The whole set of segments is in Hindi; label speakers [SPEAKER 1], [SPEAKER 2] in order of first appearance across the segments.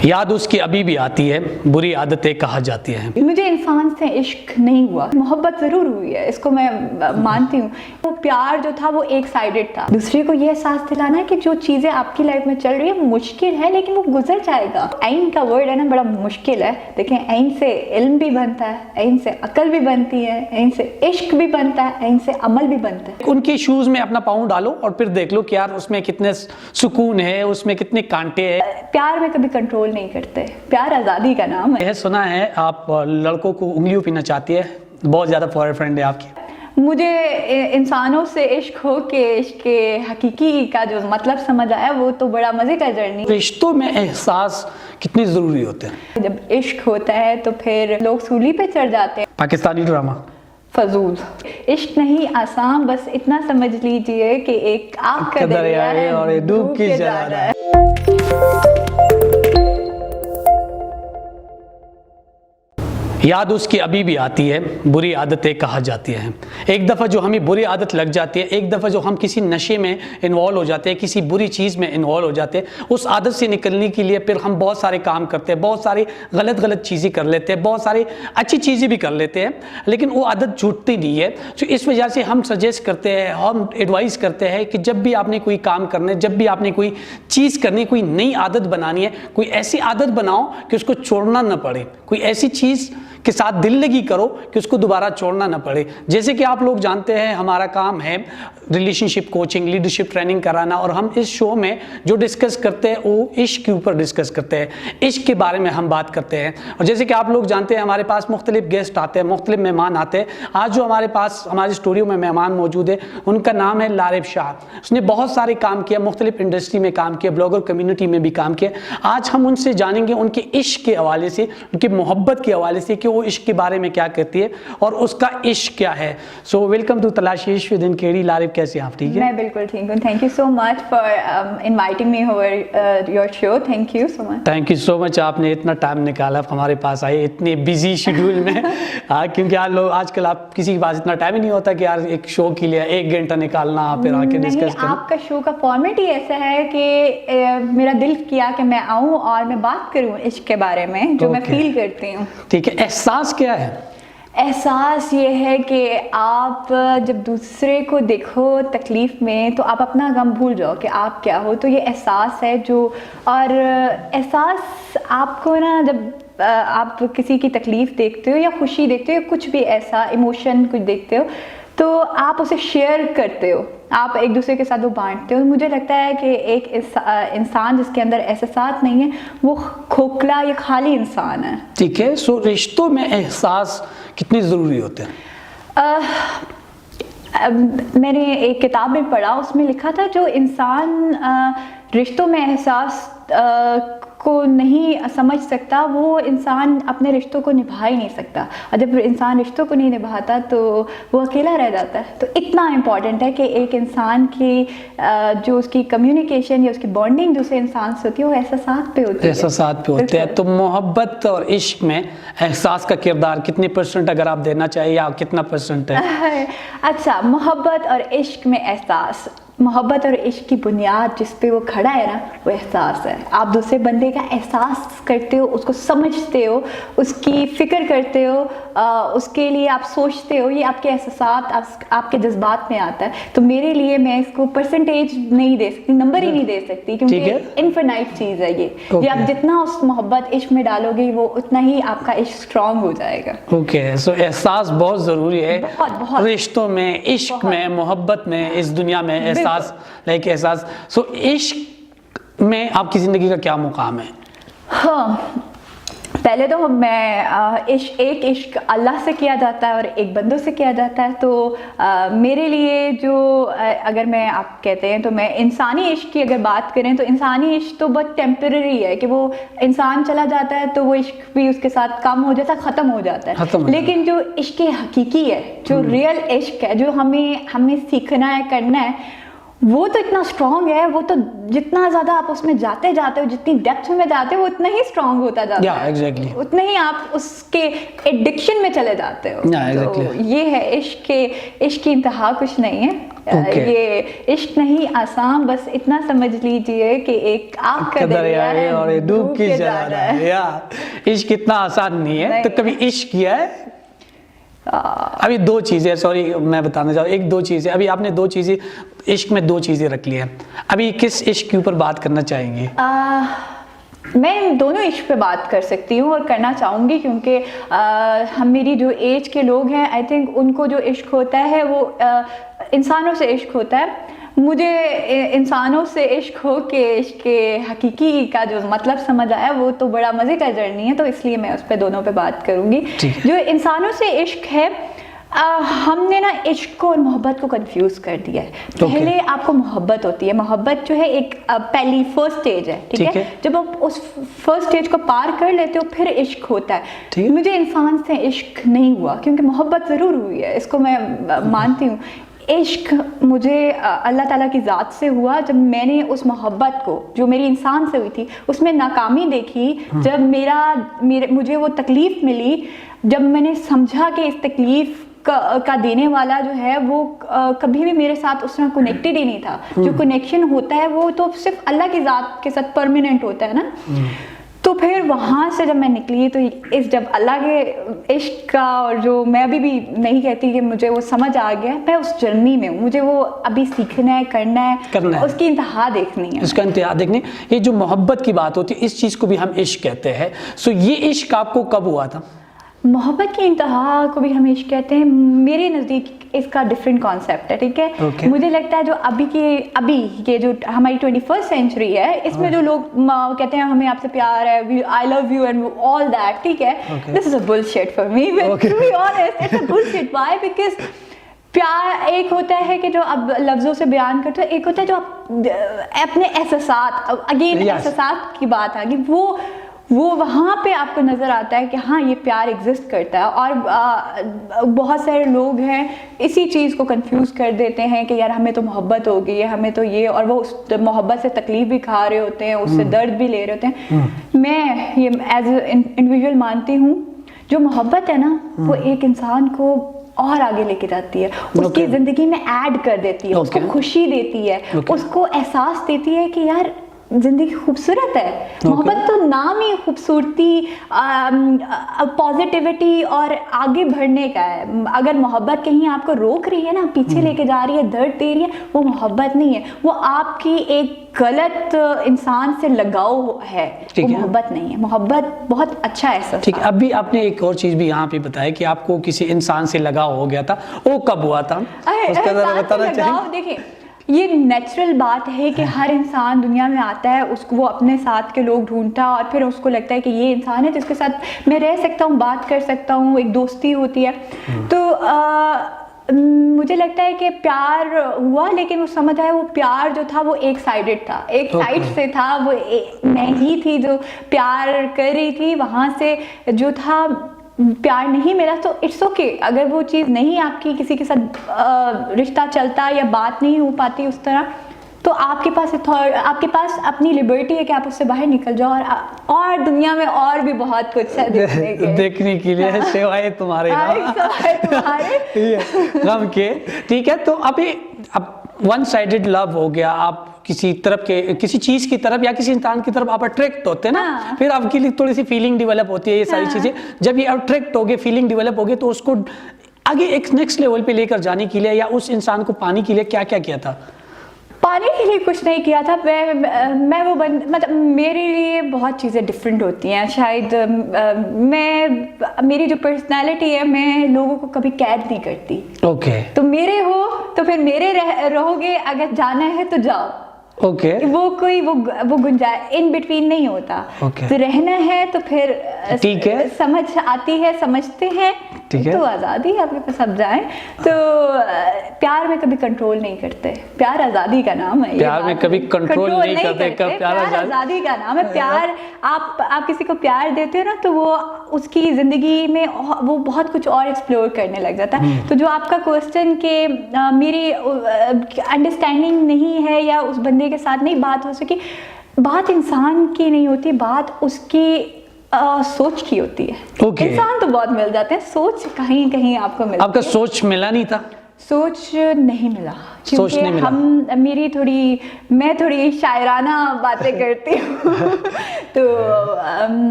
[SPEAKER 1] याद उसकी अभी भी आती है, बुरी आदतें कहा जाती हैं।
[SPEAKER 2] मुझे इंसान से इश्क नहीं हुआ, मोहब्बत ज़रूर हुई है, इसको मैं मानती हूँ। वो प्यार जो था वो एक साइडेड था। दूसरे को ये एहसास दिलाना है कि जो चीज़ें आपकी लाइफ में चल रही है मुश्किल है लेकिन वो गुजर जाएगा। ऐन का वर्ड है ना, बड़ा मुश्किल है। देखें, ऐन से इल्म भी बनता है, ऐन से अकल भी बनती है, ऐन से इश्क भी बनता है, ऐन से अमल भी बनता है।
[SPEAKER 1] उनके शूज में अपना पाँव डालो और फिर देख लो कि यार उसमें कितने सुकून है, उसमें कितने कांटे हैं।
[SPEAKER 2] प्यार में कभी कंट्रोल नहीं करते, प्यार आज़ादी का नाम है।
[SPEAKER 1] यह सुना है आप लड़कों को उंगलियों पे नचाती है, बहुत ज़्यादा बॉयफ्रेंड है आपकी।
[SPEAKER 2] मुझे इंसानों से इश्क हो के इश्क के हकीकी का जो मतलब समझ आया वो तो बड़ा मज़े का जर्नी।
[SPEAKER 1] रिश्तों में एहसास कितने ज़रूरी होते हैं।
[SPEAKER 2] जब इश्क होता है तो फिर लोग सूली पे चढ़ जाते हैं।
[SPEAKER 1] पाकिस्तानी ड्रामा
[SPEAKER 2] फजूल। इश्क नहीं आसान, बस इतना समझ लीजिए कि एक आग का दरिया है और ये डूब के जा रहा है।
[SPEAKER 1] याद उसकी अभी भी आती है, बुरी आदतें कहा जाती हैं। एक दफ़ा जो हमें बुरी आदत लग जाती है, एक दफ़ा जो हम किसी नशे में इन्वॉल्व हो जाते हैं, किसी बुरी चीज़ में इन्वॉल्व हो जाते हैं, उस आदत से निकलने के लिए फिर हम बहुत सारे काम करते हैं, बहुत सारी गलत चीज़ें कर लेते हैं, बहुत सारी अच्छी चीज़ें भी कर लेते हैं, लेकिन वो आदत छूटती नहीं है। तो इस वजह से हम सजेस्ट करते हैं, हम एडवाइस करते हैं कि जब भी आपने कोई काम करना है, जब भी आपने कोई चीज़ करनी, कोई नई आदत बनानी है, कोई ऐसी आदत बनाओ कि उसको छोड़ना ना पड़े, कोई ऐसी चीज़ के साथ दिल लगी करो कि उसको दोबारा छोड़ना ना पड़े। जैसे कि आप लोग जानते हैं हमारा काम है रिलेशनशिप कोचिंग, लीडरशिप ट्रेनिंग कराना, और हम इस शो में जो डिस्कस करते हैं वो इश्क के ऊपर डिस्कस करते हैं, इश्क के बारे में हम बात करते हैं। और जैसे कि आप लोग जानते हैं हमारे पास मुख्तलिफ गेस्ट आते हैं, मुख्तलिफ मेहमान आते हैं। आज जो हमारे पास हमारे स्टूडियो में मेहमान मौजूद है उनका नाम है लारिब शाह। उसने बहुत सारे काम किया, मुख्तलिफ इंडस्ट्री में काम किया, ब्लॉगर कम्युनिटी में भी काम किया। आज हम उनसे जानेंगे उनके इश्क के हवाले से, उनकी मोहब्बत के हवाले से कि वो इश्क के बारे में क्या कहती है और उसका इश्क क्या है। सो वेलकम टू तलाशी इश्क विद इनकेडी। लारिब, कैसे आप? ठीक है,
[SPEAKER 2] मैं बिल्कुल ठीक हूँ। Thank you so much for inviting me over your show. Thank you so much.
[SPEAKER 1] Thank you so much, आपने इतना टाइम निकाला हमारे पास आए इतने बिजी शेड्यूल में। क्योंकि यार लोग आजकल आप किसी के पास इतना टाइम ही नहीं होता कि यार एक शो के लिए 1 घंटा निकालना फिर आके डिस्कस करना।
[SPEAKER 2] आपका शो का फॉर्मेट ही ऐसा है कि मेरा दिल किया कि मैं आऊँ और मैं बात करूँ इश्क के बारे में, जो मैं फील करती हूँ।
[SPEAKER 1] ठीक है, एहसास क्या है?
[SPEAKER 2] एहसास ये है कि आप जब दूसरे को देखो तकलीफ़ में तो आप अपना गम भूल जाओ कि आप क्या हो। तो ये एहसास है जो, और एहसास आपको ना, जब आप किसी की तकलीफ़ देखते हो या खुशी देखते हो, कुछ भी ऐसा इमोशन कुछ देखते हो, तो आप उसे शेयर करते हो, आप एक दूसरे के साथ वो बांटते हो। मुझे लगता है कि एक इंसान जिसके अंदर एहसास नहीं है वो खोखला या खाली इंसान है।
[SPEAKER 1] ठीक है, सो रिश्तों में एहसास कितने ज़रूरी होते हैं?
[SPEAKER 2] मैंने एक किताब में पढ़ा, उसमें लिखा था जो इंसान रिश्तों में एहसास को नहीं समझ सकता वो इंसान अपने रिश्तों को निभा ही नहीं सकता, और जब इंसान रिश्तों को नहीं निभाता तो वो अकेला रह जाता है। तो इतना इम्पॉर्टेंट है कि एक इंसान की जो उसकी कम्युनिकेशन या उसकी बॉन्डिंग दूसरे इंसान से होती है वो एहसास पे होती है।
[SPEAKER 1] एहसास पे होते हैं। तो मोहब्बत और इश्क में एहसास का किरदार कितने % अगर आप देना चाहिए, या कितना % है?
[SPEAKER 2] अच्छा, मोहब्बत और इश्क में एहसास, मोहब्बत और इश्क की बुनियाद जिस पे वो खड़ा है ना, वो एहसास है। आप दूसरे बंदे का एहसास करते हो, उसको समझते हो, उसकी फ़िक्र करते हो, उसके लिए आप सोचते हो, ये आपके एहसास आपके जज्बात में आता है। तो मेरे लिए मैं इसको परसेंटेज नहीं दे सकती, नंबर ही नहीं दे सकती, क्योंकि इनफिनाइट चीज़ है ये। आप जितना उस मोहब्बत इश्क में डालोगे वो उतना ही आपका इश्क स्ट्रॉन्ग हो जाएगा।
[SPEAKER 1] ओके, सो एहसास बहुत ज़रूरी है
[SPEAKER 2] बहुत
[SPEAKER 1] रिश्तों में, इश्क में, मोहब्बत में, इस दुनिया में एहसास, लाइक एहसास। सो इश्क में आपकी ज़िंदगी का क्या मुकाम है?
[SPEAKER 2] हाँ, पहले तो मैं एक इश्क अल्लाह से किया जाता है और एक बंदों से किया जाता है। तो मेरे लिए जो अगर मैं, आप कहते हैं तो मैं इंसानी इश्क की अगर बात करें तो इंसानी इश्क तो बहुत टेम्पररी है कि वो इंसान चला जाता है तो वो इश्क भी उसके साथ कम हो जाता है, ख़त्म हो जाता है। लेकिन जो इश्क हकीकी है, जो रियल इश्क है, जो हमें सीखना है, करना है, वो तो इतना स्ट्रांग है, वो तो जितना ज़्यादा आप उसमें जाते जाते हो, जितनी डेप्थ में जाते हो, वो उतना ही स्ट्रांग होता जाता
[SPEAKER 1] Yeah,
[SPEAKER 2] है,
[SPEAKER 1] exactly.
[SPEAKER 2] उतने ही आप उसके एडिक्शन में चले जाते हो।
[SPEAKER 1] Yeah, exactly.
[SPEAKER 2] तो ये है इश्क की इंतहा कुछ नहीं है।
[SPEAKER 1] Okay.
[SPEAKER 2] ये इश्क नहीं आसान, बस इतना समझ लीजिए कि एक आग का दरिया है
[SPEAKER 1] और ये डूब के जा रहा है। या इश्क इतना आसान नहीं है। तो कभी इश्क किया है? अभी दो चीज़ें, सॉरी मैं बताना चाहूँ, एक दो चीज़ें, अभी आपने दो चीज़ें, इश्क में दो चीज़ें रख ली हैं, अभी किस इश्क के ऊपर बात करना चाहेंगे?
[SPEAKER 2] मैं दोनों इश्क पे बात कर सकती हूँ और करना चाहूँगी, क्योंकि हम मेरी जो एज के लोग हैं, आई थिंक उनको जो इश्क होता है वो इंसानों से इश्क होता है। मुझे इंसानों से इश्क हो के इश्क के हकीकी का जो मतलब समझ आया, वो तो बड़ा मज़े का जर्नी है, तो इसलिए मैं उस पर दोनों पे बात करूँगी। जो इंसानों से इश्क है, हमने ना इश्क को और मोहब्बत को कंफ्यूज कर दिया है। पहले आपको मोहब्बत होती है, मोहब्बत जो है एक पहली फर्स्ट स्टेज है, ठीक है? जब आप उस फर्स्ट स्टेज को पार कर लेते हो, फिर इश्क होता है। मुझे इंसान से इश्क नहीं हुआ, क्योंकि मोहब्बत ज़रूर हुई है, इसको मैं मानती हूँ। इश्क मुझे अल्लाह ताला की ज़ात से हुआ, जब मैंने उस मोहब्बत को जो मेरी इंसान से हुई थी उसमें नाकामी देखी, जब मुझे वो तकलीफ़ मिली, जब मैंने समझा कि इस तकलीफ़ का देने वाला जो है वो कभी भी मेरे साथ उस तरह कनेक्टेड ही नहीं था। जो कनेक्शन होता है वो तो सिर्फ अल्लाह की ज़ात के साथ परमानेंट होता है ना। तो फिर वहाँ से जब मैं निकली, तो जब अल्लाह के इश्क का, और जो मैं अभी भी नहीं कहती कि मुझे वो समझ आ गया, मैं उस जर्नी में हूँ, मुझे वो अभी सीखना है, करना है। उसकी इंतहा देखनी है,
[SPEAKER 1] उसका इंतहा देखनी। ये जो मोहब्बत की बात होती है, इस चीज़ को भी हम इश्क कहते हैं। सो ये इश्क आपको कब हुआ था?
[SPEAKER 2] मोहब्बत की इंतहा को भी हम इश्क कहते हैं। मेरे नज़दीक इसका डिफरेंट कॉन्सेप्ट है, ठीक है?
[SPEAKER 1] Okay.
[SPEAKER 2] मुझे लगता है जो अभी के जो हमारी 21st सेंचुरी है, इसमें जो लोग कहते हैं हमें आपसे प्यार है, I love you and all that, ठीक है? This is a bullshit for me, to be honest, it's a bullshit. Why? Because प्यार एक होता है कि जो अब लफ्ज़ों से बयान करते हो, एक होता है जो आप अपने एहसास, अगेन एहसास की बात आ गई, वो वहाँ पे आपको नज़र आता है कि हाँ ये प्यार एग्जिस्ट करता है। और बहुत सारे लोग हैं इसी चीज़ को कंफ्यूज कर देते हैं कि यार हमें तो मोहब्बत हो गई है, हमें तो ये, और वो उस मोहब्बत से तकलीफ भी खा रहे होते हैं, उससे दर्द भी ले रहे होते हैं। मैं ये एज इंडिविजुअल मानती हूँ, जो मोहब्बत है ना, वो एक इंसान को और आगे लेके जाती है, उसकी ज़िंदगी में ऐड कर देती है, उसको खुशी देती है, उसको एहसास देती है कि यार जिंदगी खूबसूरत है। मोहब्बत तो नाम ही खूबसूरती, पॉजिटिविटी और आगे बढ़ने का है। अगर मोहब्बत कहीं आपको रोक रही है ना, पीछे लेके जा रही है, दर्द दे रही है, वो मोहब्बत नहीं है, वो आपकी एक गलत इंसान से लगाव है, वो मोहब्बत नहीं है। मोहब्बत बहुत अच्छा है।
[SPEAKER 1] ठीक है, अभी आपने एक और चीज़ भी यहाँ पे बताया कि आपको किसी इंसान से लगाव हो गया था, वो कब हुआ था? उसका जरा बताना चाहिए।
[SPEAKER 2] देखिए, ये नेचुरल बात है कि हर इंसान दुनिया में आता है, उसको वो अपने साथ के लोग ढूंढता है, और फिर उसको लगता है कि ये इंसान है जिसके साथ मैं रह सकता हूँ, बात कर सकता हूँ, एक दोस्ती होती है। तो मुझे लगता है कि प्यार हुआ, लेकिन उस समय था वो प्यार जो था वो एक साइडेड था, एक साइड से था। वो मैं ही थी जो प्यार कर रही थी, वहाँ से जो था प्यार नहीं मिला। तो इट्स ओके, अगर वो चीज़ नहीं आपकी किसी के साथ रिश्ता चलता या बात नहीं हो पाती उस तरह, तो आपके पास अपनी लिबर्टी है कि आप उससे बाहर निकल जाओ, और दुनिया में और भी बहुत कुछ है
[SPEAKER 1] देखने के लिए। सिवाय तुम्हारे गम के, ठीक है? तो अभी अब वन साइडेड लव हो गया, आप किसी तरफ के, किसी चीज की तरफ या किसी इंसान की तरफ आप अट्रैक्ट होते हैं ना, फिर आपके लिए थोड़ी सी फीलिंग डेवलप होती है, ये सारी चीजें। जब ये अट्रैक्ट हो गए, फीलिंग डेवलप हो गई, तो उसको आगे एक नेक्स्ट लेवल पे लेकर जाने के लिए या उस इंसान को पाने के लिए क्या क्या किया था?
[SPEAKER 2] पाने के लिए कुछ नहीं किया था। मैं वो मतलब मेरे लिए बहुत चीज़ें डिफरेंट होती हैं शायद। मेरी जो पर्सनालिटी है, मैं लोगों को कभी कैद नहीं करती।
[SPEAKER 1] ओके।
[SPEAKER 2] तो मेरे हो तो फिर मेरे रहोगे, अगर जाना है तो जाओ।
[SPEAKER 1] ओके।
[SPEAKER 2] वो कोई वो गुंजाइश इन बिटवीन नहीं होता। तो रहना है तो फिर
[SPEAKER 1] ठीक है,
[SPEAKER 2] समझ आती है, समझते हैं, तो आज़ादी आपके पास, सब जाएं। तो प्यार में कभी कंट्रोल नहीं करते, प्यार आज़ादी का नाम है।
[SPEAKER 1] प्यार में कभी कंट्रोल नहीं करते, कब प्यार
[SPEAKER 2] आज़ादी का नाम है। प्यार आप किसी को प्यार देते हो ना, तो वो उसकी ज़िंदगी में वो बहुत कुछ और एक्सप्लोर करने लग जाता है। तो जो आपका क्वेश्चन के मेरी अंडरस्टैंडिंग नहीं है या उस बंदे के साथ नहीं बात हो सकी, बात इंसान की नहीं होती, बात उसकी सोच की होती है।
[SPEAKER 1] Okay.
[SPEAKER 2] इंसान तो बहुत मिल जाते हैं, सोच कहीं कहीं आपको मिलती
[SPEAKER 1] आपका
[SPEAKER 2] है।
[SPEAKER 1] सोच मिला नहीं था?
[SPEAKER 2] सोच नहीं मिला,
[SPEAKER 1] सोच
[SPEAKER 2] क्योंकि
[SPEAKER 1] नहीं मिला।
[SPEAKER 2] मैं थोड़ी शायराना बातें करती हूँ तो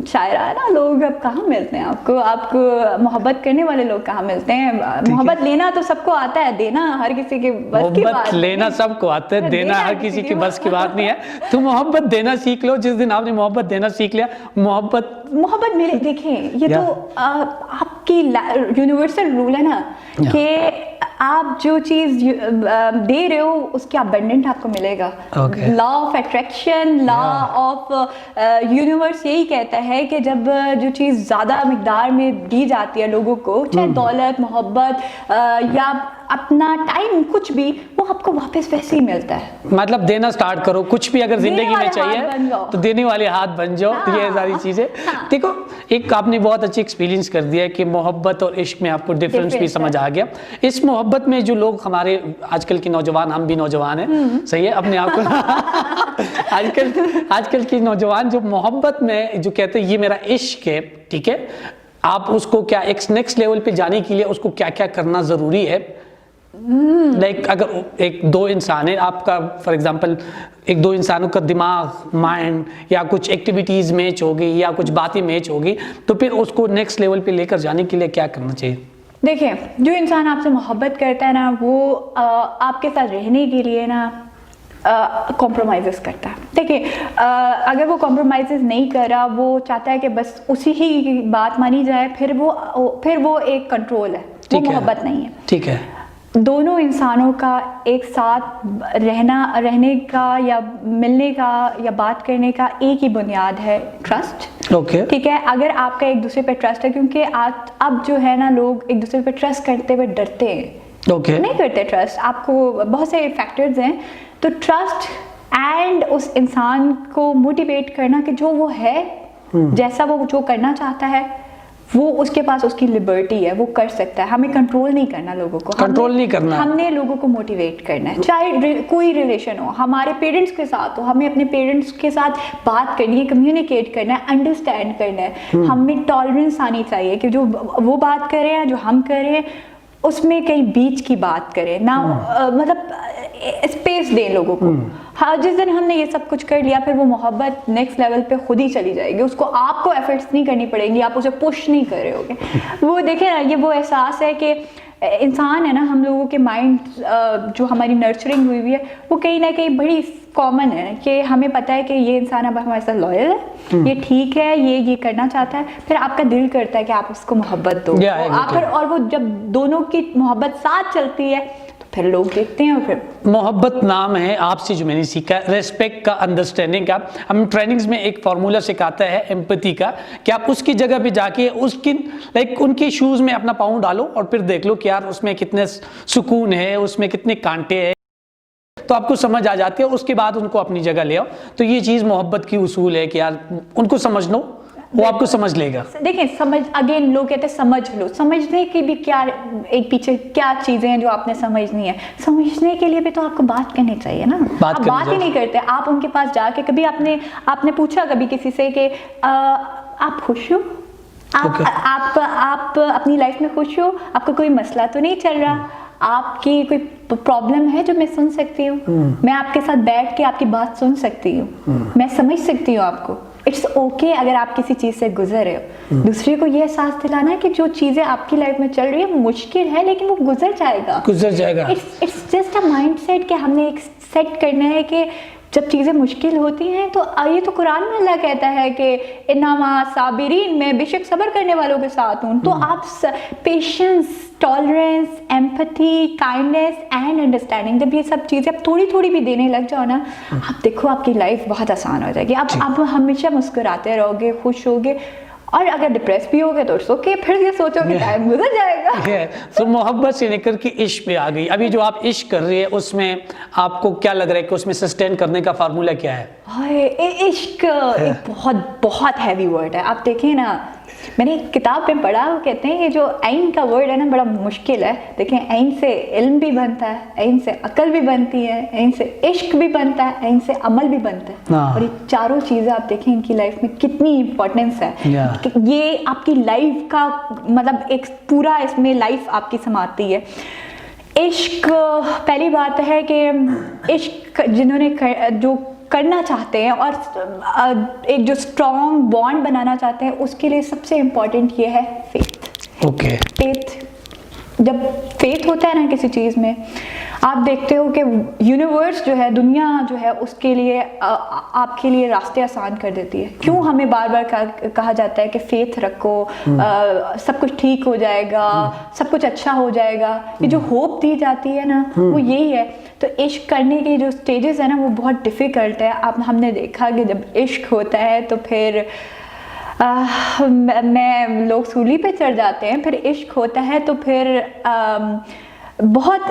[SPEAKER 2] शायराना लोग अब कहाँ मिलते हैं आपको मोहब्बत करने वाले लोग कहाँ मिलते हैं? मोहब्बत लेना तो सबको आता है, देना हर किसी के बस की बात
[SPEAKER 1] मोहब्बत
[SPEAKER 2] नहीं
[SPEAKER 1] लेना
[SPEAKER 2] है।
[SPEAKER 1] सबको आता है, देना हर किसी की बस की बात नहीं है। तो मोहब्बत देना सीख लो। जिस दिन आपने मोहब्बत देना सीख लिया, मोहब्बत
[SPEAKER 2] मेरे देखें, ये
[SPEAKER 1] या।
[SPEAKER 2] तो आपकी यूनिवर्सल रूल है ना कि आप जो चीज दे रहे हो उसके अबंडेंट आपको मिलेगा।
[SPEAKER 1] Okay.
[SPEAKER 2] Law of attraction, law of universe यही कहता है कि जब जो चीज़ ज़्यादा मिकदार में दी जाती है लोगों को, चाहे दौलत, मोहब्बत या अपना टाइम, कुछ भी, वो आपको वापस वैसे ही मिलता है।
[SPEAKER 1] मतलब देना स्टार्ट करो, कुछ भी अगर जिंदगी में
[SPEAKER 2] वाले हाथ बन
[SPEAKER 1] चाहिए
[SPEAKER 2] जाओ।
[SPEAKER 1] तो देने वाले हाथ बन जाओ।
[SPEAKER 2] हाँ,
[SPEAKER 1] ये सारी चीजें देखो, एक आपने बहुत अच्छी एक्सपीरियंस कर दिया है कि मोहब्बत और इश्क में आपको डिफरेंस भी समझ आ गया। इस मोहब्बत में जो लोग हमारे आजकल के नौजवान, हम भी नौजवान हैं, सही है, अपने आप को आजकल की नौजवान जो मोहब्बत में जो कहते हैं ये मेरा इश्क है, ठीक है, आप उसको क्या एक नेक्स्ट लेवल पे जाने के लिए उसको क्या क्या करना जरूरी है? लाइक अगर एक दो इंसान है आपका, फॉर एग्जांपल एक दो इंसानों का दिमाग, माइंड या कुछ एक्टिविटीज मैच होगी या कुछ बातें मैच होगी, तो फिर उसको नेक्स्ट लेवल पे लेकर जाने के लिए क्या करना चाहिए?
[SPEAKER 2] देखिए, जो इंसान आपसे मोहब्बत करता है ना, वो आपके साथ रहने के लिए ना कॉम्प्रोमाइज़ करता है। देखिए, अगर वो कॉम्प्रोमाइज़ नहीं कर रहा, वो चाहता है कि बस उसी ही बात मानी जाए, फिर वो एक कंट्रोल है, वो मोहब्बत नहीं है।
[SPEAKER 1] ठीक है।
[SPEAKER 2] दोनों इंसानों का एक साथ रहने का या मिलने का या बात करने का एक ही बुनियाद है, ट्रस्ट।
[SPEAKER 1] ओके।
[SPEAKER 2] ठीक है, अगर आपका एक दूसरे पे ट्रस्ट है, क्योंकि अब जो है ना, लोग एक दूसरे पे ट्रस्ट करते हुए डरते हैं।
[SPEAKER 1] ओके।
[SPEAKER 2] नहीं करते ट्रस्ट, आपको बहुत से फैक्टर्स हैं। तो ट्रस्ट एंड उस इंसान को मोटिवेट करना कि जो वो है, जैसा वो जो करना चाहता है, वो उसके पास उसकी लिबर्टी है, वो कर सकता है। हमें कंट्रोल नहीं करना लोगों को,
[SPEAKER 1] कंट्रोल नहीं करना,
[SPEAKER 2] हमने लोगों को मोटिवेट करना है। चाहे कोई रिलेशन हो, हमारे पेरेंट्स के साथ हो, हमें अपने पेरेंट्स के साथ बात करनी है, कम्युनिकेट करना है, अंडरस्टैंड करना है। हमें टॉलरेंस आनी चाहिए कि जो वो बात कर रहे हैं, जो हम कर रहे हैं, उसमें कहीं बीच की बात करें ना, मतलब स्पेस दें लोगों को। हाँ, जिस दिन हमने ये सब कुछ कर लिया, फिर वो मोहब्बत नेक्स्ट लेवल पे खुद ही चली जाएगी। उसको आपको एफर्ट्स नहीं करनी पड़ेंगी, आप उसे पुश नहीं कर रहे होगे। वो देखिए ना, ये वो एहसास है कि इंसान है ना, हम लोगों के माइंड जो हमारी नर्चरिंग हुई है, वो कहीं ना कहीं बड़ी कॉमन है कि हमें पता है कि ये इंसान अब हमारे साथ लॉयल है, ये ठीक है, ये करना चाहता है। फिर आपका दिल करता है कि आप उसको मोहब्बत दो। और वो जब दोनों की मोहब्बत साथ चलती है, फिर लोग देखते हैं। और फिर
[SPEAKER 1] मोहब्बत नाम है आपसे जो मैंने सीखा, रेस्पेक्ट का, अंडरस्टैंडिंग का। हम ट्रेनिंग्स में एक फार्मूला सिखाता है एम्पैथी का, कि आप उसकी जगह पे जाके उसकी उनके शूज में अपना पाँव डालो और फिर देख लो कि यार उसमें कितने सुकून है, उसमें कितने कांटे हैं, तो आपको समझ आ जाती है। उसके बाद उनको अपनी जगह ले आओ। तो ये चीज़ मोहब्बत की उसूल है कि यार उनको समझ लो, वो आपको समझ लेगा।
[SPEAKER 2] देखिए, समझ, अगेन लोग कहते हैं समझ लो। समझने की भी क्या, एक पीछे क्या चीजें हैं जो आपने समझनी है। समझने के लिए भी तो आपको बात करनी चाहिए ना। आप बात ही नहीं करते। आप उनके पास जाके कभी आपने पूछा कभी किसी से कि आप खुश हो, आप अपनी लाइफ में खुश हो, आपको कोई मसला तो नहीं चल रहा, आपकी कोई प्रॉब्लम है जो मैं सुन सकती हूँ, मैं आपके साथ बैठ के आपकी बात सुन सकती हूँ, मैं समझ सकती हूँ आपको। इट्स ओके अगर आप किसी चीज़ से गुजर रहे हो। दूसरे को ये एहसास दिलाना है कि जो चीज़ें आपकी लाइफ में चल रही है मुश्किल है, लेकिन वो गुजर जाएगा। इट्स जस्ट अ माइंडसेट कि हमने एक सेट करना है कि जब चीज़ें मुश्किल होती हैं, तो ये तो कुरान में अल्लाह कहता है कि इन्नमा साबिरीन, मैं बेशक सब्र करने वालों के साथ हूँ। तो आप patience, tolerance, empathy, kindness and understanding, जब ये सब चीज़ें आप थोड़ी थोड़ी भी देने लग जाओ ना, आप देखो आपकी लाइफ बहुत आसान हो जाएगी। आप हमेशा मुस्कुराते रहोगे, खुश होगे। और अगर डिप्रेस भी हो गए तो ओके, फिर ये सोचो कि टाइम गुजर जाएगा।
[SPEAKER 1] तो मोहब्बत से निकल के इश्क पे आ गई। अभी जो आप इश्क कर रही है, उसमें आपको क्या लग रहा है कि उसमें सस्टेन करने का फार्मूला क्या है?
[SPEAKER 2] इश्क एक बहुत बहुत हैवी वर्ड है। आप देखिए ना, मैंने एक किताब में पढ़ा, वो कहते हैं ये जो ऐन का वर्ड है ना बड़ा मुश्किल है। देखें, ऐन से इल्म भी बनता है, ऐन से अकल भी बनती है, ऐन से इश्क भी बनता है, ऐन से अमल भी बनता है। और ये चारों चीज़ें आप देखें इनकी लाइफ में कितनी इम्पोर्टेंस है। ये आपकी लाइफ का मतलब एक पूरा इसमें लाइफ आपकी समाती है। इश्क, पहली बात है कि इश्क जिन्होंने जो करना चाहते हैं और एक जो स्ट्रॉन्ग बॉन्ड बनाना चाहते हैं, उसके लिए सबसे इम्पोर्टेंट ये है फेथ।
[SPEAKER 1] ओके।
[SPEAKER 2] फेथ, जब फेथ होता है ना किसी चीज़ में, आप देखते हो कि यूनिवर्स जो है, दुनिया जो है, उसके लिए आपके लिए रास्ते आसान कर देती है। क्यों हमें बार बार कहा जाता है कि फेथ रखो, सब कुछ ठीक हो जाएगा, सब कुछ अच्छा हो जाएगा। ये जो होप दी जाती है ना, वो यही है। तो इश्क करने के जो स्टेजेस है ना, वो बहुत डिफ़िकल्ट है। अब हमने देखा कि जब इश्क होता है तो फिर मैं लोग सूली पे चढ़ जाते हैं। फिर इश्क होता है तो फिर बहुत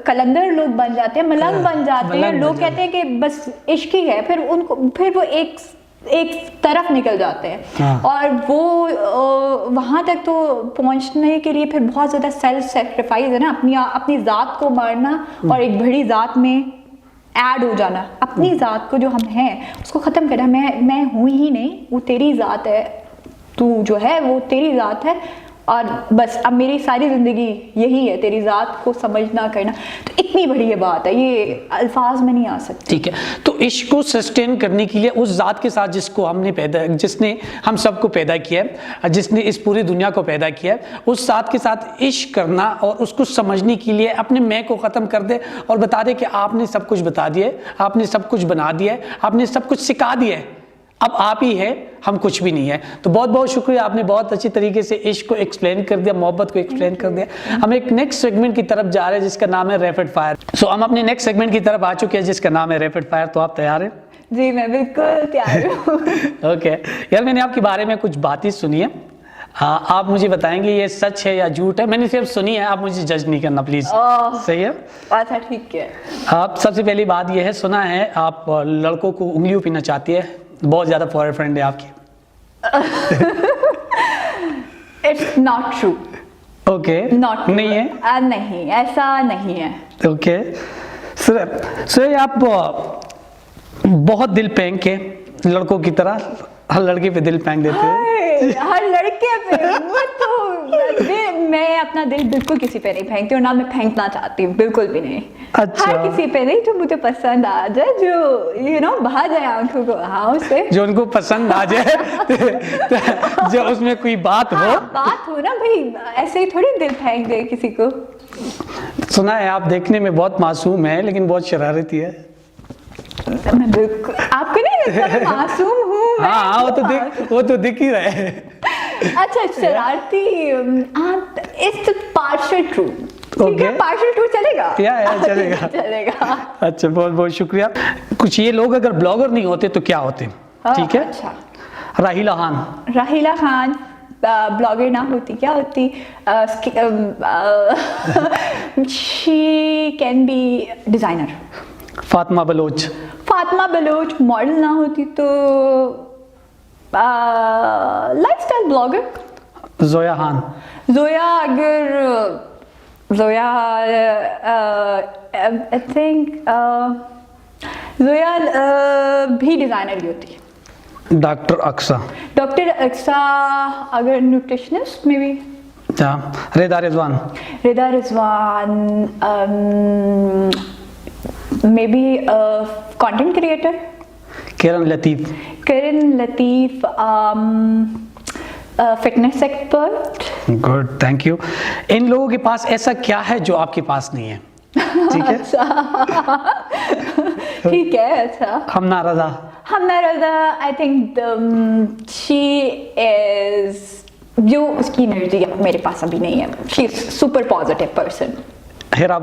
[SPEAKER 2] कलंदर लोग बन जाते हैं, मलंग बन जाते हैं। लोग कहते हैं कि बस इश्क ही है, फिर वो एक तरफ निकल जाते हैं। और वो वहाँ तक तो पहुँचने के लिए फिर बहुत ज़्यादा सेल्फ सेक्रीफाइस है ना, अपनी ज़ात को मारना और एक बड़ी ज़ात में ऐड हो जाना। अपनी ज़ात को जो हम हैं उसको ख़त्म करना। मैं हूँ ही नहीं, वो तेरी ज़ात है, तू जो है वो तेरी ज़ात है, और बस अब मेरी सारी ज़िंदगी यही है, तेरी ज़ात को समझना करना। तो इतनी बड़ी ये बात है, ये अल्फाज में नहीं आ सकती।
[SPEAKER 1] ठीक है, तो इश्क को सस्टेन करने के लिए उस ज़ात के साथ जिसने हम सबको पैदा किया है, जिसने इस पूरी दुनिया को पैदा किया है, उस ज़ात के साथ इश्क करना और उसको समझने के लिए अपने मैं को ख़त्म कर दे और बता दे कि आपने सब कुछ बता दिया, आपने सब कुछ बना दिया, आपने सब कुछ सिखा दिया है, अब आप ही है, हम कुछ भी नहीं है। तो बहुत बहुत शुक्रिया, आपने बहुत अच्छी तरीके से इश्क को एक्सप्लेन कर दिया, मोहब्बत को एक्सप्लेन कर दिया। हम एक नेक्स्ट सेगमेंट की तरफ जा रहे हैं जिसका नाम है रैपिड फायर। सो हम अपने नेक्स्ट सेगमेंट की तरफ आ चुके हैं जिसका नाम है रैपिड फायर। तो आप तैयार हैं?
[SPEAKER 2] जी, मैं बिल्कुल तैयार हूँ।
[SPEAKER 1] ओके यार, मैंने आपके बारे में कुछ बातें सुनी है, आप मुझे बताएंगे ये सच है या झूठ है। मैंने सिर्फ सुनी है, आप मुझे जज नहीं करना प्लीज। सही है?
[SPEAKER 2] अच्छा ठीक है।
[SPEAKER 1] आप सबसे पहली बात ये है, सुना है आप लड़कों को उंगलियों पीना चाहती है, बहुत ज्यादा बॉयफ्रेंड है आपकी।
[SPEAKER 2] It's not true.
[SPEAKER 1] Okay,
[SPEAKER 2] not
[SPEAKER 1] नहीं है?
[SPEAKER 2] नहीं, ऐसा नहीं है।
[SPEAKER 1] ओके सर आप बहुत दिल फेंक के लड़कों की तरह हर लड़के पे दिल फेंक देते हैं।
[SPEAKER 2] हर लड़के पे मैं अपना दिल बिल्कुल किसी पे नहीं फेंकती, और ना मैं फेंकना चाहती हूँ, बिल्कुल भी नहीं।
[SPEAKER 1] अच्छा।
[SPEAKER 2] हर किसी पे नहीं, जो मुझे पसंद आ जाए, जो बहा जाए आंखों को हाँ से, जो
[SPEAKER 1] उनको पसंद आ जाए। जो उसमें कोई बात हो
[SPEAKER 2] ना भाई, ऐसे ही थोड़ी दिल फेंक दे किसी को।
[SPEAKER 1] सुना है आप देखने में बहुत मासूम है लेकिन बहुत शरारती है।
[SPEAKER 2] मैं बिल्कुल आपको नहीं लगता मैं मासूम हूँ?
[SPEAKER 1] हाँ, वो तो दिख ही रहा है।
[SPEAKER 2] अच्छा, शरारती, it's partial true.
[SPEAKER 1] Okay,
[SPEAKER 2] partial true चलेगा?
[SPEAKER 1] या चलेगा।
[SPEAKER 2] चलेगा।
[SPEAKER 1] अच्छा, बहुत बहुत शुक्रिया। कुछ ये लोग अगर ब्लॉगर नहीं होते तो क्या होते? ठीक है।
[SPEAKER 2] अच्छा,
[SPEAKER 1] राहिला खान
[SPEAKER 2] ब्लॉगर ना होती क्या होती? She can be designer.
[SPEAKER 1] Fatima Baloch
[SPEAKER 2] model ना होती तो lifestyle blogger.
[SPEAKER 1] Zoya
[SPEAKER 2] I think Zoya भी डिजाइनर ही होती है।
[SPEAKER 1] डॉक्टर अक्सा
[SPEAKER 2] अगर न्यूट्रिशनिस्ट में भी।
[SPEAKER 1] Rida Rizwan
[SPEAKER 2] maybe content creator.
[SPEAKER 1] Kiran Latif
[SPEAKER 2] fitness expert.
[SPEAKER 1] Good, thank you. इन लोगों के पास ऐसा क्या है जो आपके पास नहीं है? ठीक है।
[SPEAKER 2] ठीक है। अच्छा,
[SPEAKER 1] Hamna Raza,
[SPEAKER 2] I think she is, जो उसकी एनर्जी मेरे पास अभी नहीं है। She is super positive person.
[SPEAKER 1] Hira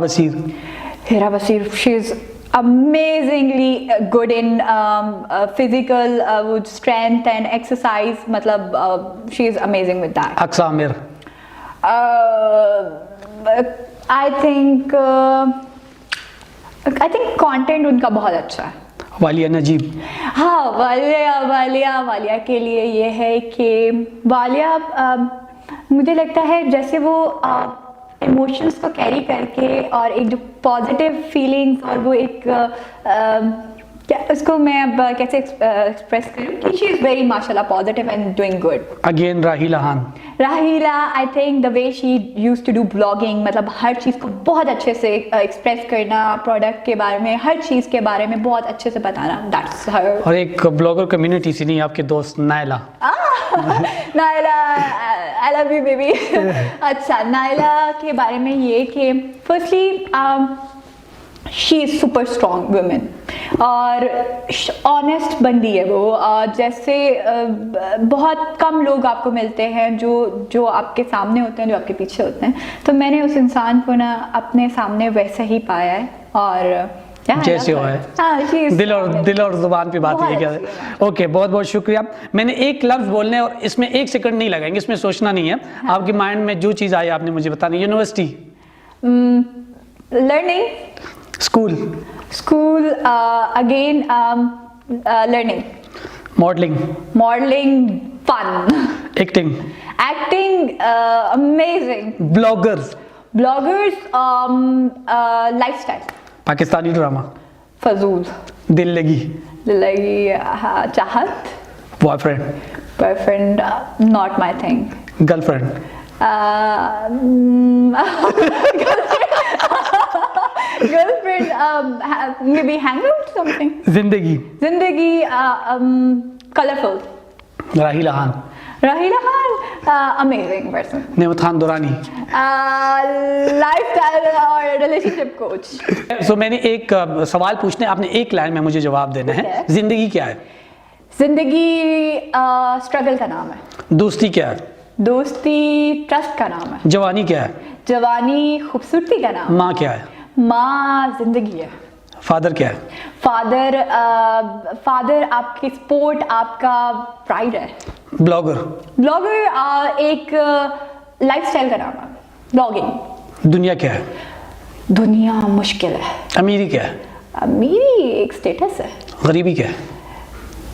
[SPEAKER 1] Basir,
[SPEAKER 2] she is amazingly good in physical strength and exercise, मतलब she is amazing with that.
[SPEAKER 1] Aqsa Aamir,
[SPEAKER 2] I think content उनका बहुत अच्छा है।
[SPEAKER 1] वालिया नजीब।
[SPEAKER 2] हाँ, वालिया के लिए ये है कि वालिया मुझे लगता है जैसे वो इमोशंस को कैरी करके और एक जो पॉजिटिव फीलिंग्स और वो एक क्या उसको मैं अब कैसे एक्सप्रेस करूँ कि शी इज़ वेरी माशाल्लाह positive and doing good.
[SPEAKER 1] Again Rahila Khan.
[SPEAKER 2] Rahila, I think the way she used to do blogging, मतलब हर चीज़ को बहुत अच्छे से एक्सप्रेस करना, प्रोडक्ट के बारे में, हर चीज़ के बारे में बहुत अच्छे से बताना, दैट्स हर।
[SPEAKER 1] और एक ब्लॉगर कम्युनिटी से नहीं, आपके दोस्त नायला।
[SPEAKER 2] नायला, आई लव यू बेबी। अच्छा, नायला के बारे में ये कि firstly she is super strong women और ऑनेस्ट बंदी है वो। जैसे बहुत कम लोग आपको मिलते हैं जो आपके सामने होते हैं, जो आपके पीछे होते हैं। तो मैंने उस इंसान को ना अपने सामने वैसा ही पाया है और
[SPEAKER 1] जैसे हो है।
[SPEAKER 2] हाँ,
[SPEAKER 1] दिल और जुबान पे बात ये क्या है। ओके, बहुत बहुत शुक्रिया। मैंने एक लफ्ज़ बोलने और इसमें 1 सेकंड नहीं लगाएंगे, इसमें सोचना नहीं है।
[SPEAKER 2] हाँ।
[SPEAKER 1] आपके माइंड में जो चीज़ आई आपने मुझे बतानी। University,
[SPEAKER 2] learning,
[SPEAKER 1] school,
[SPEAKER 2] again learning,
[SPEAKER 1] modelling,
[SPEAKER 2] fun,
[SPEAKER 1] acting,
[SPEAKER 2] amazing,
[SPEAKER 1] bloggers,
[SPEAKER 2] lifestyle,
[SPEAKER 1] Pakistani drama,
[SPEAKER 2] फजूल,
[SPEAKER 1] दिल लगी,
[SPEAKER 2] चाहत,
[SPEAKER 1] boyfriend,
[SPEAKER 2] not my thing,
[SPEAKER 1] girlfriend,
[SPEAKER 2] girlfriend, maybe hang out something.
[SPEAKER 1] जिंदगी,
[SPEAKER 2] colorful.
[SPEAKER 1] राहिला खान,
[SPEAKER 2] amazing person.
[SPEAKER 1] नेमत खान दुरानी,
[SPEAKER 2] lifestyle और relationship coach.
[SPEAKER 1] So मैंने एक सवाल पूछने, आपने एक लाइन में मुझे जवाब देना है।
[SPEAKER 2] Okay.
[SPEAKER 1] जिंदगी क्या है?
[SPEAKER 2] जिंदगी स्ट्रगल का नाम है।
[SPEAKER 1] दोस्ती क्या है?
[SPEAKER 2] दोस्ती ट्रस्ट का नाम है।
[SPEAKER 1] जवानी क्या है?
[SPEAKER 2] जवानी खूबसूरती का नाम।
[SPEAKER 1] माँ क्या है?
[SPEAKER 2] माँ जिंदगी है।
[SPEAKER 1] फादर क्या है?
[SPEAKER 2] फादर आपकी सपोर्ट, आपका प्राइड है।
[SPEAKER 1] ब्लॉगर
[SPEAKER 2] एक लाइफस्टाइल का नाम है, ब्लॉगिंग।
[SPEAKER 1] दुनिया क्या है?
[SPEAKER 2] दुनिया मुश्किल है।
[SPEAKER 1] अमीरी क्या है?
[SPEAKER 2] अमीरी एक स्टेटस है।
[SPEAKER 1] गरीबी क्या है?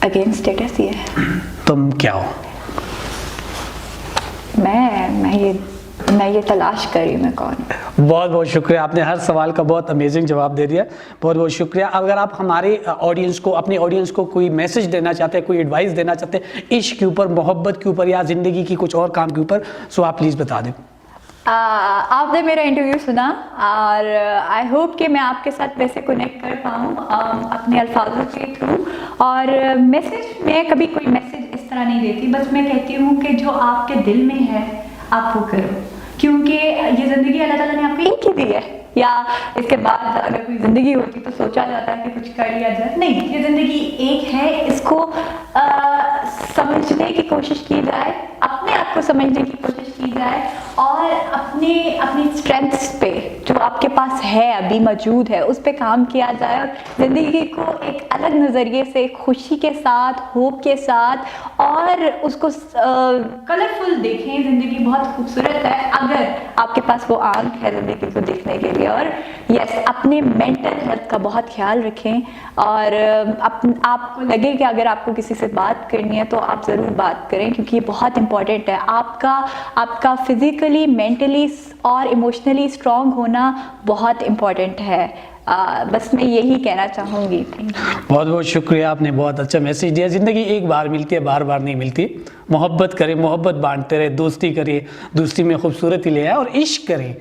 [SPEAKER 2] अगेन स्टेटस ही है।
[SPEAKER 1] तुम क्या हो?
[SPEAKER 2] मैं ये तलाश करी मैं कौन।
[SPEAKER 1] बहुत बहुत शुक्रिया, आपने हर सवाल का बहुत अमेजिंग जवाब दे दिया। बहुत बहुत शुक्रिया। अगर आप हमारे ऑडियंस को, अपने ऑडियंस को कोई मैसेज देना चाहते हैं, कोई एडवाइस देना चाहते हैं इश्क के ऊपर, मोहब्बत के ऊपर या ज़िंदगी की कुछ और काम के ऊपर, सो आप प्लीज़ बता दें।
[SPEAKER 2] आपने मेरा इंटरव्यू सुना और आई होप कि मैं आपके साथ वैसे कनेक्ट कर पाऊँ अपने अल्फाजों के थ्रू। और मैं कभी कोई मैसेज इस तरह नहीं देती, बस मैं कहती हूँ कि जो आपके दिल में है आप वो करो, क्योंकि ये ज़िंदगी अल्लाह ताला ने आपको एक ही दी है। या इसके बाद अगर कोई ज़िंदगी होती तो सोचा जाता है कि कुछ कर लिया जाए, नहीं, ये ज़िंदगी एक है, इसको समझने की कोशिश की जाए, अपने आप को समझने की कोशिश की जाए और अपनी स्ट्रेंथ्स पे जो आपके पास है, अभी मौजूद है, उस पे काम किया जाए और ज़िंदगी को एक अलग नज़रिए से, खुशी के साथ, होप के साथ और उसको कलरफुल देखें। ज़िंदगी बहुत खूबसूरत है अगर आपके पास वो आँख है ज़िंदगी को देखने के लिए। और यस, अपने मेंटल हेल्थ का बहुत ख्याल रखें और आपको लगे कि अगर आपको किसी से बात करनी है तो आप ज़रूर बात करें, क्योंकि ये बहुत इंपॉर्टेंट है। आपका फिज़िकली, मेंटली और इमोशनली स्ट्रॉन्ग होना बहुत इम्पॉर्टेंट है। बस मैं यही कहना चाहूँगी।
[SPEAKER 1] बहुत बहुत शुक्रिया, आपने बहुत अच्छा मैसेज दिया। ज़िंदगी एक बार मिलती है, बार बार नहीं मिलती। मोहब्बत करें, मोहब्बत बांटते रहे, दोस्ती करिए, दोस्ती में खूबसूरती ले आए और इश्क करें।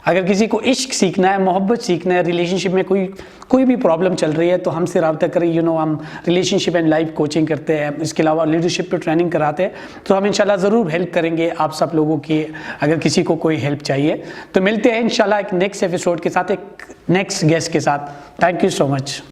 [SPEAKER 1] अगर किसी को इश्क सीखना है, मोहब्बत सीखना है, रिलेशनशिप में कोई भी प्रॉब्लम चल रही है तो हमसे रब्ता करें। हम रिलेशनशिप एंड लाइफ कोचिंग करते हैं, इसके अलावा लीडरशिप पे ट्रेनिंग कराते हैं, तो हम इंशाल्लाह ज़रूर हेल्प करेंगे आप सब लोगों की, अगर किसी को कोई हेल्प चाहिए। तो मिलते हैं इंशाल्लाह एक नेक्स्ट एपिसोड के साथ, एक नेक्स्ट गेस्ट के साथ। Thank you so much.